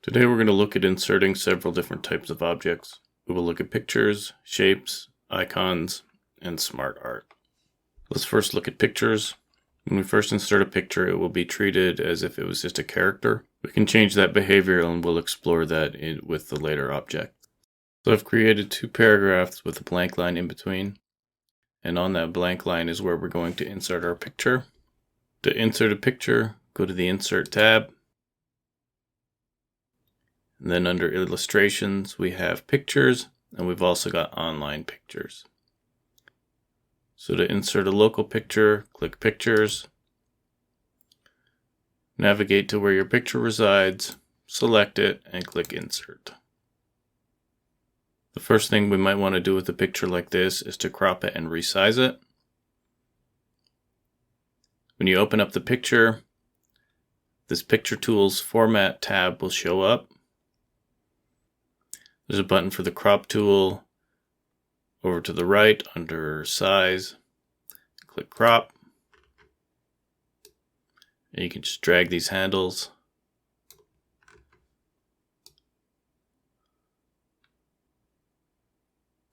Today we're going to look at inserting several different types of objects. We will look at pictures, shapes, icons, and smart art. Let's first look at pictures. When we first insert a picture, it will be treated as if it was just a character. We can change that behavior and we'll explore that with the later object. So I've created two paragraphs with a blank line in between. And on that blank line is where we're going to insert our picture. To insert a picture, go to the Insert tab. And then under Illustrations, we have Pictures, and we've also got Online Pictures. So to insert a local picture, click Pictures. Navigate to where your picture resides, select it, and click Insert. The first thing we might want to do with a picture like this is to crop it and resize it. When you open up the picture, this Picture Tools Format tab will show up. There's a button for the crop tool over to the right under size. Click crop. And you can just drag these handles.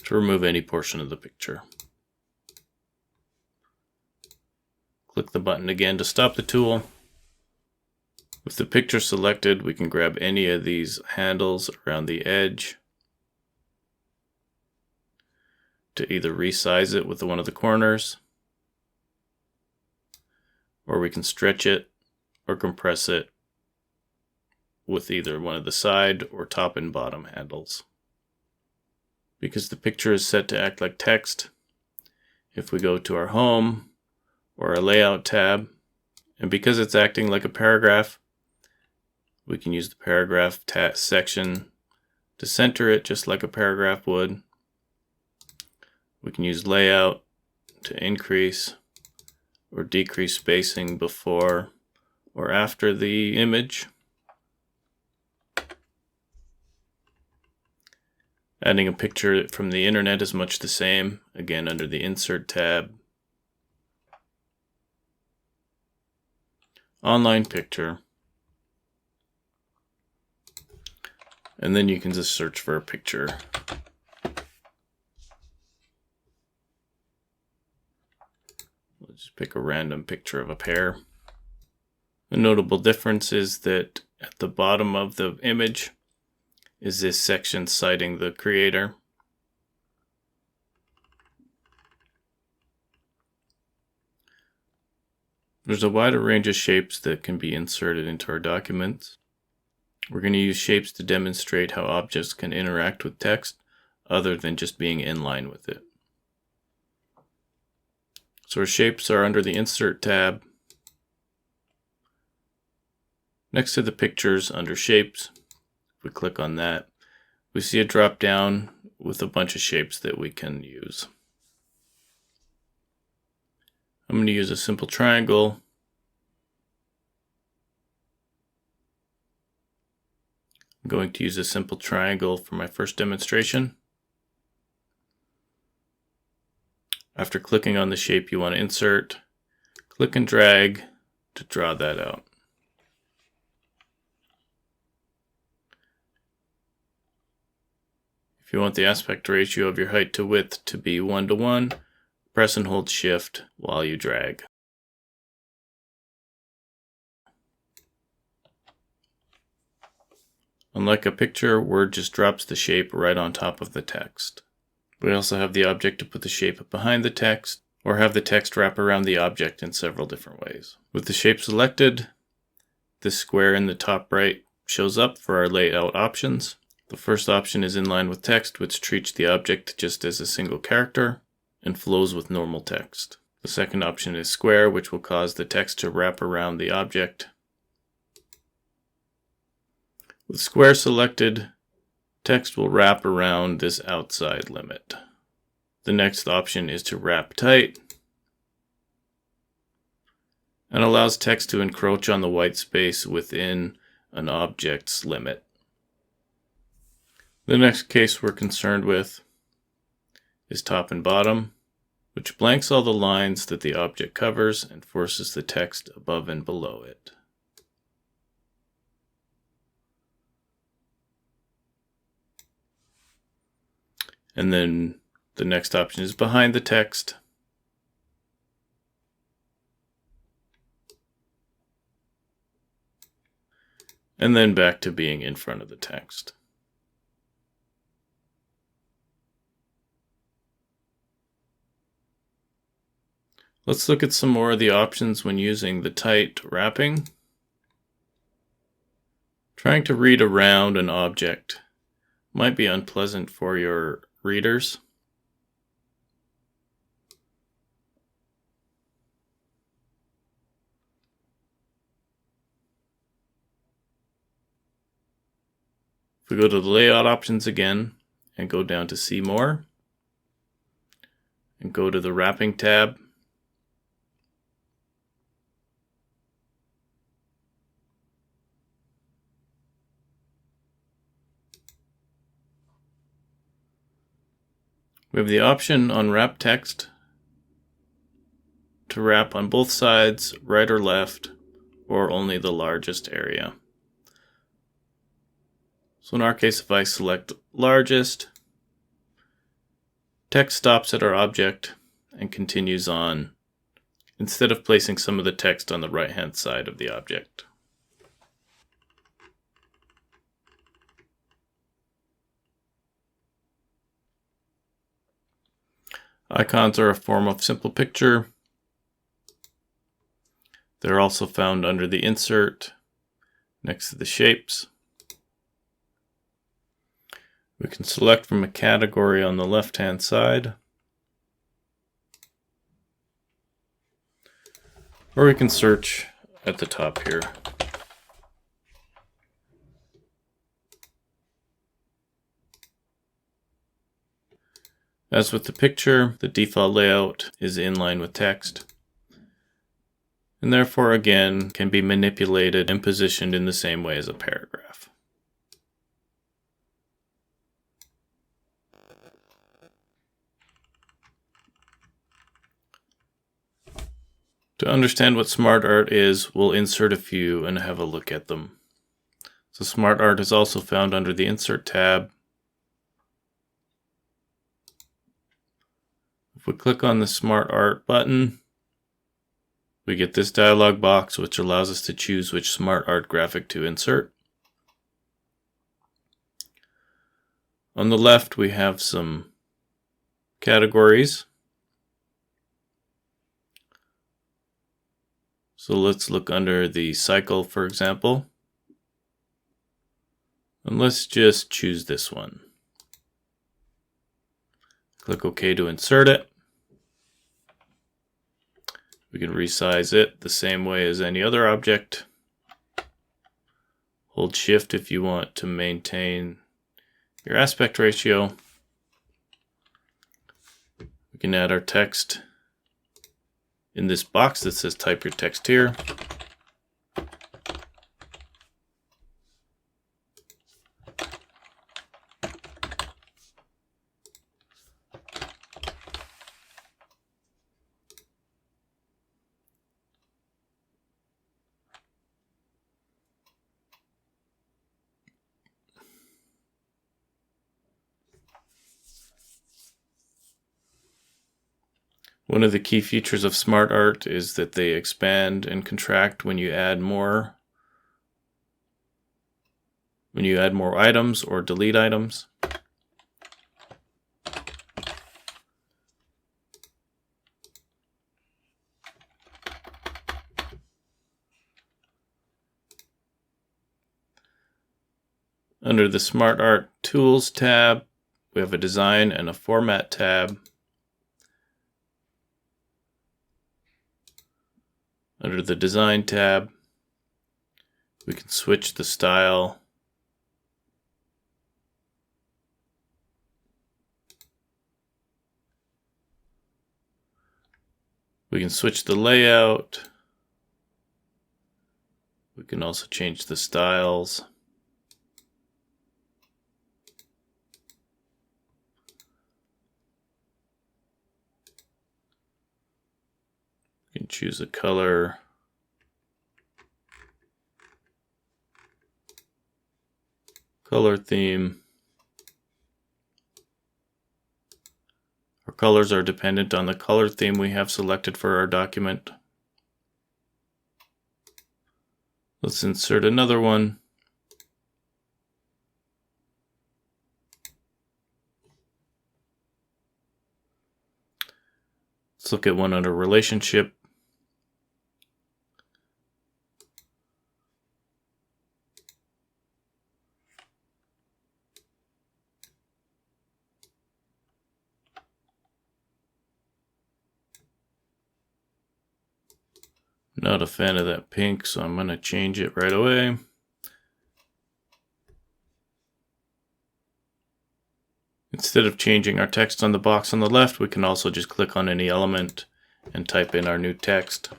To remove any portion of the picture. Click the button again to stop the tool. With the picture selected, we can grab any of these handles around the edge to either resize it with one of the corners, or we can stretch it or compress it with either one of the side or top and bottom handles. Because the picture is set to act like text, if we go to our Home or our Layout tab, and because it's acting like a paragraph, we can use the paragraph section to center it just like a paragraph would. We can use Layout to increase or decrease spacing before or after the image. Adding a picture from the internet is much the same, again under the Insert tab. Online Picture. And then you can just search for a picture. We'll just pick a random picture of a pear. A notable difference is that at the bottom of the image is this section citing the creator. There's a wider range of shapes that can be inserted into our documents. We're going to use shapes to demonstrate how objects can interact with text other than just being in line with it. So our shapes are under the Insert tab. Next to the pictures under Shapes, if we click on that, we see a drop down with a bunch of shapes that we can use. I'm going to use a simple triangle. I'm going to use a simple triangle for my first demonstration. After clicking on the shape you want to insert, click and drag to draw that out. If you want the aspect ratio of your height to width to be 1:1, press and hold Shift while you drag. Unlike a picture, Word just drops the shape right on top of the text. We also have the object to put the shape behind the text, or have the text wrap around the object in several different ways. With the shape selected, this square in the top right shows up for our layout options. The first option is in line with text, which treats the object just as a single character and flows with normal text. The second option is square, which will cause the text to wrap around the object. With square selected, text will wrap around this outside limit. The next option is to wrap tight and allows text to encroach on the white space within an object's limit. The next case we're concerned with is top and bottom, which blanks all the lines that the object covers and forces the text above and below it. And then the next option is behind the text. And then back to being in front of the text. Let's look at some more of the options when using the tight wrapping. Trying to read around an object might be unpleasant for your readers. If we go to the layout options again and go down to see more and go to the wrapping tab, we have the option on wrap text to wrap on both sides, right or left, or only the largest area. So in our case, if I select largest, text stops at our object and continues on, instead of placing some of the text on the right-hand side of the object. Icons are a form of simple picture. They're also found under the insert next to the shapes. We can select from a category on the left-hand side, or we can search at the top here. As with the picture, the default layout is in line with text, and therefore again can be manipulated and positioned in the same way as a paragraph. To understand what SmartArt is, we'll insert a few and have a look at them. So SmartArt is also found under the Insert tab. If we click on the SmartArt button, we get this dialog box which allows us to choose which SmartArt graphic to insert. On the left we have some categories. So let's look under the cycle, for example. And let's just choose this one. Click OK to insert it. We can resize it the same way as any other object. Hold Shift if you want to maintain your aspect ratio. We can add our text in this box that says type your text here. One of the key features of SmartArt is that they expand and contract when you add more items or delete items. Under the SmartArt Tools tab, we have a Design and a Format tab. Under the Design tab, we can switch the style. We can switch the layout. We can also change the styles. You can choose a color. Color theme. colors are dependent on the color theme we have selected for our document. Let's insert another one. Let's look at one under relationship. Not a fan of that pink, so I'm going to change it right away. Instead of changing our text on the box on the left, we can also just click on any element and type in our new text.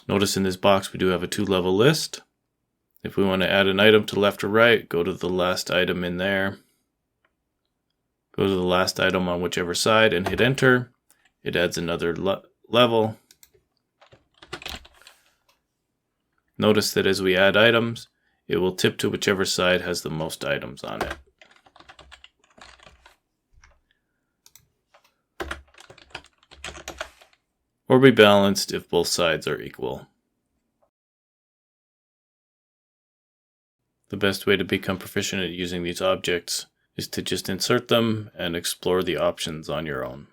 Notice in this box we do have a 2-level list. If we want to add an item to left or right, go to the last item in there. Go to the last item on whichever side and hit enter. It adds another level. Notice that as we add items, it will tip to whichever side has the most items on it. Or be balanced if both sides are equal. The best way to become proficient at using these objects is to just insert them and explore the options on your own.